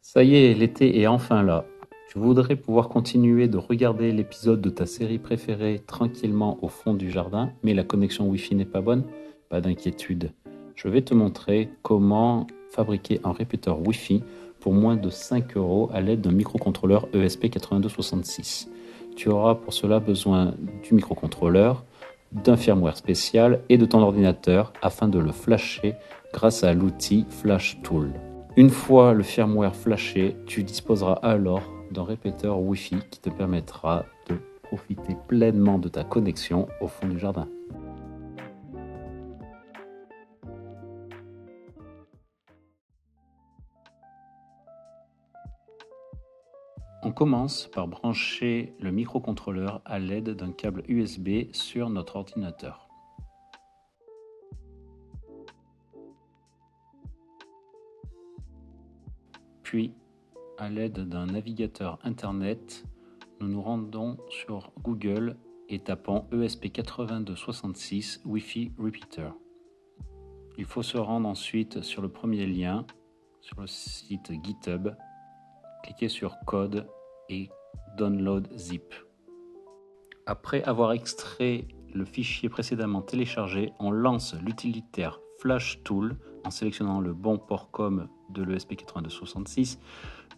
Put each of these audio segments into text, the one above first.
Ça y est, l'été est enfin là. Tu voudrais pouvoir continuer de regarder l'épisode de ta série préférée tranquillement au fond du jardin, mais la connexion Wi-Fi n'est pas bonne? Pas d'inquiétude. Je vais te montrer comment fabriquer un répéteur Wi-Fi pour moins de 5 euros à l'aide d'un microcontrôleur ESP8266. Tu auras pour cela besoin du microcontrôleur, d'un firmware spécial et de ton ordinateur afin de le flasher grâce à l'outil Flash Tool. Une fois le firmware flashé, tu disposeras alors d'un répéteur Wi-Fi qui te permettra de profiter pleinement de ta connexion au fond du jardin. On commence par brancher le microcontrôleur à l'aide d'un câble USB sur notre ordinateur. Puis, à l'aide d'un navigateur Internet, nous nous rendons sur Google et tapons ESP8266 Wi-Fi Repeater. Il faut se rendre ensuite sur le premier lien, sur le site GitHub, cliquer sur Code et Download Zip. Après avoir extrait le fichier précédemment téléchargé, on lance l'utilitaire Flash Tool en sélectionnant le bon port COM de l'ESP8266,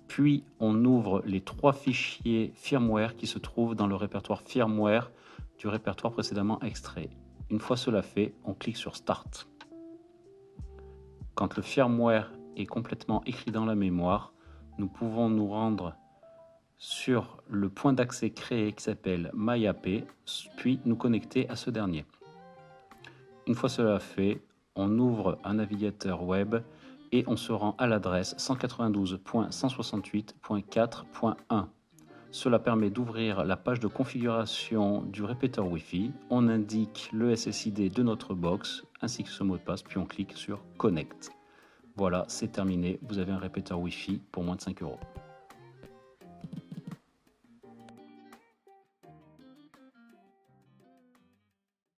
puis on ouvre les 3 fichiers firmware qui se trouvent dans le répertoire firmware du répertoire précédemment extrait. Une fois cela fait, on clique sur Start. Quand le firmware est complètement écrit dans la mémoire, nous pouvons nous rendre sur le point d'accès créé qui s'appelle MyAP, puis nous connecter à ce dernier. Une fois cela fait, on ouvre un navigateur web et on se rend à l'adresse 192.168.4.1. Cela permet d'ouvrir la page de configuration du répéteur Wi-Fi. On indique le SSID de notre box ainsi que ce mot de passe, puis on clique sur Connect. Voilà, c'est terminé. Vous avez un répéteur Wi-Fi pour moins de 5 euros.